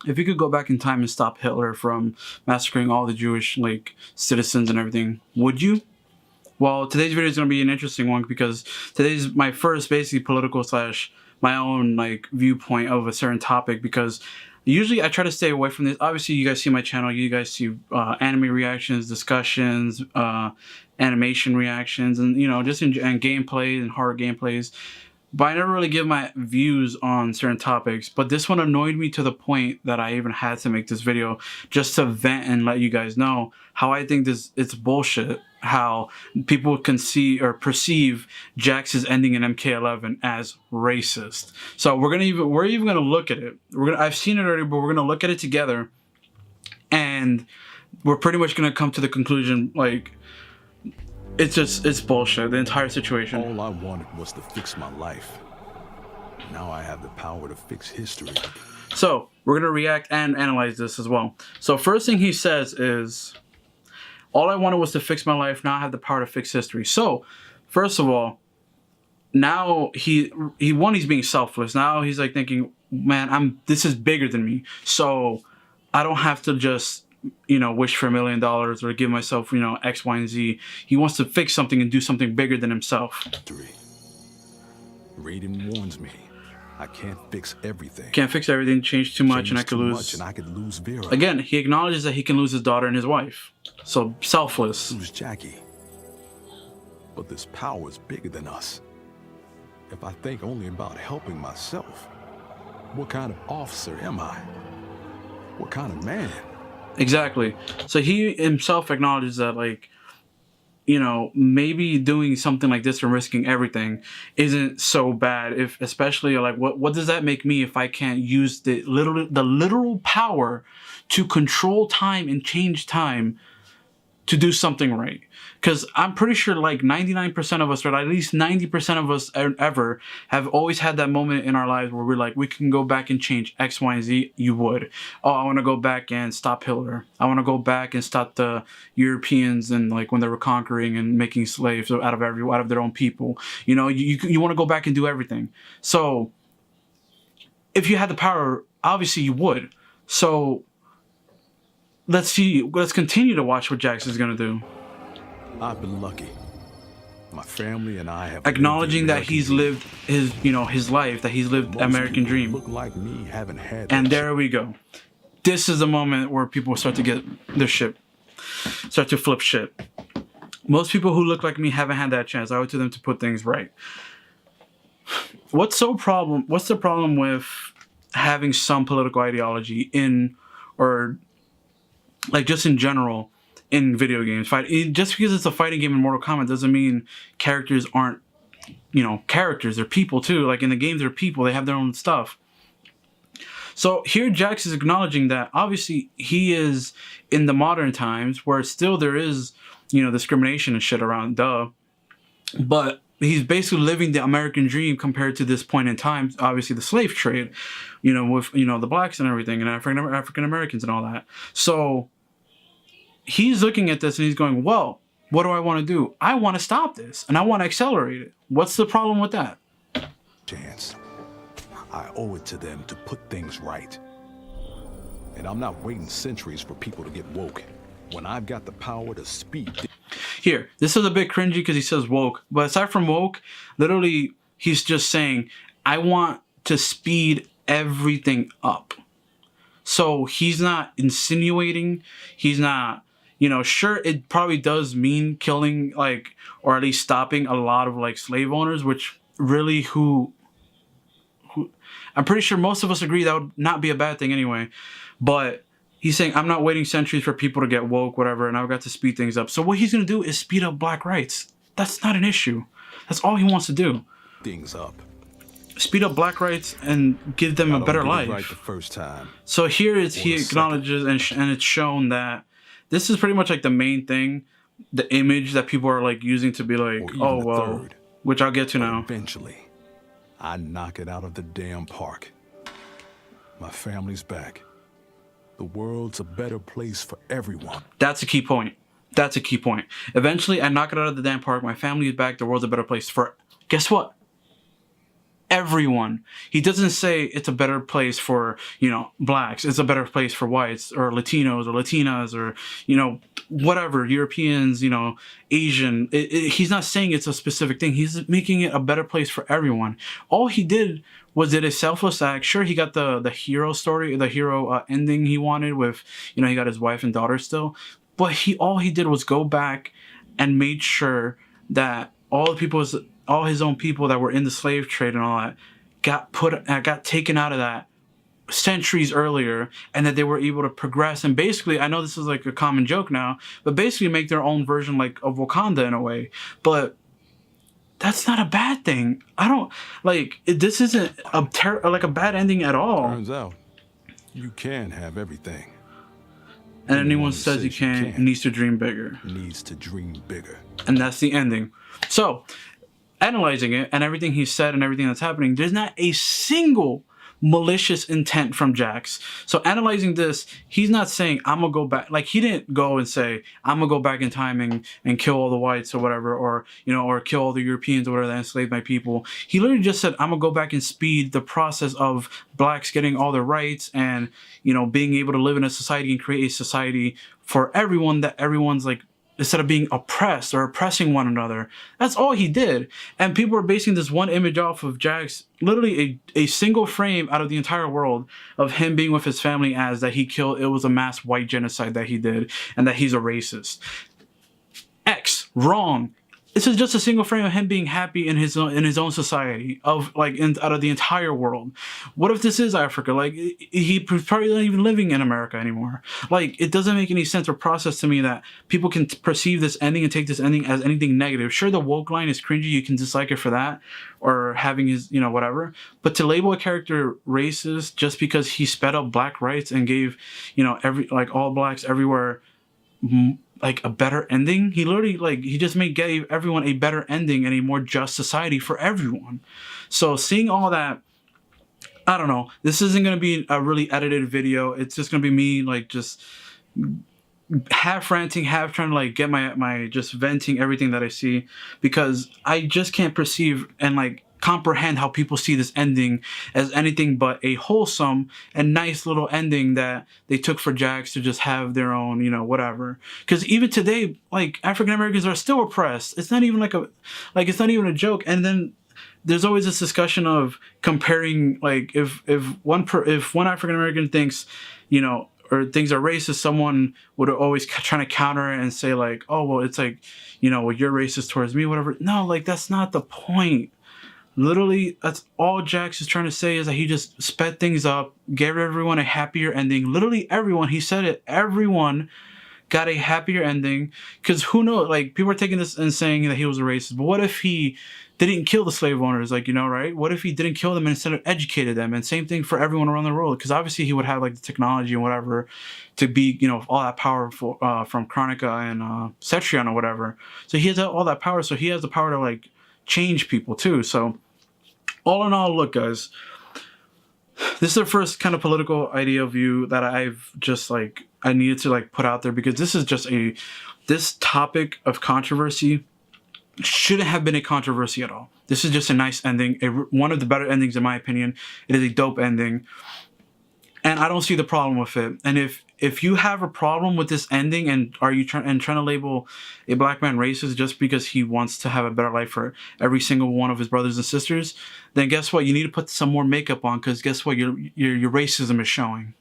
if you could go back in time and stop Hitler from massacring all the Jewish like citizens and everything, would you? Well, today's video is going to be an interesting one because today's my first basically political slash my own like viewpoint of a certain topic, because usually I try to stay away from this. Obviously, you guys see my channel, you guys see anime reactions, discussions, animation reactions, and you know, just and gameplays and horror gameplays. But I never really give my views on certain topics. But this one annoyed me to the point that I even had to make this video just to vent and let you guys know how I think it's bullshit. How people can see or perceive Jax's ending in MK11 as racist. So we're even gonna look at it. I've seen it already, but we're gonna look at it together, and we're pretty much gonna come to the conclusion like it's bullshit, the entire situation. All I wanted was to fix my life. Now I have the power to fix history. So we're gonna react and analyze this as well. So first thing he says is, all I wanted was to fix my life. Now I have the power to fix history. So first of all, now he's being selfless. Now he's like thinking, man, this is bigger than me. So I don't have to just, you know, wish for $1 million or give myself, you know, X, Y, and Z. He wants to fix something and do something bigger than himself. Raiden warns me, I can't fix everything. Can't fix everything. Change too much, and I could lose Vera. Again, he acknowledges that he can lose his daughter and his wife. So selfless. Lose Jackie. But this power is bigger than us. If I think only about helping myself, what kind of officer am I? What kind of man? Exactly. So he himself acknowledges that, like, you know, maybe doing something like this and risking everything isn't so bad. If especially like what does that make me if I can't use the literal power to control time and change time to do something right? Because I'm pretty sure like 99% of us, or at least 90% of us ever, have always had that moment in our lives where we're like, we can go back and change X, Y, and Z. You would. Oh, I want to go back and stop Hitler. I want to go back and stop the Europeans and like when they were conquering and making slaves out of their own people. You know, you want to go back and do everything. So if you had the power, obviously you would. So let's continue to watch what Jax is gonna do. I've been lucky. My family and I have acknowledging that he's lived his, you know, his life, that he's lived American dream. Look like me haven't had. And there we go. This is the moment where people start to get their shit, start to flip shit. Most people who look like me haven't had that chance. I owe it to them to put things right. What's the problem with having some political ideology in, or like just in general, in video games? Just because it's a fighting game in Mortal Kombat doesn't mean characters aren't, you know, characters. They're people too. Like in the games, they're people. They have their own stuff. So here Jax is acknowledging that obviously he is in the modern times where still there is, you know, discrimination and shit around, but he's basically living the American dream compared to this point in time. Obviously the slave trade, you know, with, you know, the blacks and everything and African Americans and all that. So he's looking at this and he's going, well, what do I want to do? I want to stop this and I want to accelerate it. What's the problem with that? Chance. I owe it to them to put things right. And I'm not waiting centuries for people to get woke. When I've got the power to speed. Here, this is a bit cringy because he says woke. But aside from woke, literally he's just saying, I want to speed everything up. So he's not insinuating, he's not, you know, sure, it probably does mean killing, like, or at least stopping a lot of, like, slave owners, which really who I'm pretty sure most of us agree that would not be a bad thing anyway. But he's saying, I'm not waiting centuries for people to get woke, whatever, and I've got to speed things up. So what he's going to do is speed up black rights. That's not an issue. That's all he wants to do. Things up. Speed up black rights and give them a better life. Right the first time. So here he acknowledges and it's shown that this is pretty much like the main thing, the image that people are like using to be like, oh well, which I'll get to now. Eventually, I knock it out of the damn park. My family's back. The world's a better place for everyone. That's a key point. That's a key point. Eventually, I knock it out of the damn park. My family is back. The world's a better place for, guess what? everyone. He doesn't say it's a better place for, you know, blacks, it's a better place for whites or Latinos or Latinas or, you know, whatever, Europeans, you know, Asian. He's not saying it's a specific thing. He's making it a better place for everyone. All he did was a selfless act. Sure, he got the hero story, the hero ending he wanted with, you know, he got his wife and daughter still. But all he did was go back and made sure that all his own people that were in the slave trade and all that got taken out of that centuries earlier, and that they were able to progress and basically, I know this is like a common joke now, but basically make their own version like of Wakanda in a way. But that's not a bad thing. I don't like this isn't like a bad ending at all. Turns out you can have everything. And anyone says you can't needs to dream bigger. Needs to dream bigger. And that's the ending. So, analyzing it and everything he said and everything that's happening, there's not a single malicious intent from Jax. So analyzing this, he's not saying I'm gonna go back, like he didn't go and say I'm gonna go back in time and kill all the whites or whatever, or you know, or kill all the Europeans or whatever that enslaved my people. He literally just said I'm gonna go back and speed the process of blacks getting all their rights and, you know, being able to live in a society and create a society for everyone that everyone's like, instead of being oppressed or oppressing one another. That's all he did. And people are basing this one image off of Jax, literally a single frame out of the entire world of him being with his family as that he killed, it was a mass white genocide that he did, and that he's a racist. X, wrong. This is just a single frame of him being happy in his own society of like out of the entire world. What if this is Africa? Like he probably not even living in America anymore. Like it doesn't make any sense or process to me that people can perceive this ending and take this ending as anything negative. Sure, the woke line is cringy. You can dislike it for that or having his, you know, whatever. But to label a character racist just because he sped up black rights and gave, you know, like all blacks everywhere like a better ending. He literally like he just gave everyone a better ending and a more just society for everyone. So seeing all that, I don't know. This isn't gonna be a really edited video. It's just gonna be me like just half ranting, half trying to like get my just venting everything that I see, because I just can't perceive and like comprehend how people see this ending as anything but a wholesome and nice little ending that they took for Jax to just have their own, you know, whatever. Because even today, like African Americans are still oppressed. It's not even it's not even a joke. And then there's always this discussion of comparing, like if one African American thinks, you know, or things are racist, someone would always trying to counter it and say like, oh well, it's like, you know, well, you're racist towards me, whatever. No, like that's not the point. Literally, that's all Jax is trying to say, is that he just sped things up, gave everyone a happier ending. Literally everyone, he said it, everyone got a happier ending. Because who knows, like people are taking this and saying that he was a racist, but what if he didn't kill the slave owners, like, you know, right? What if he didn't kill them and instead of educated them? And same thing for everyone around the world, because obviously he would have like the technology and whatever to be, you know, all that powerful from Chronica and Cetrion or whatever. So he has all that power, so he has the power to like change people too. So all in all, look guys, this is the first kind of political idea view that I've just like I needed to like put out there, because this is just this topic of controversy shouldn't have been a controversy at all. This is just a nice ending, one of the better endings in my opinion. It is a dope ending, and I don't see the problem with it. And if you have a problem with this ending and are you trying to label a black man racist just because he wants to have a better life for every single one of his brothers and sisters, then guess what? You need to put some more makeup on, because guess what? Your racism is showing.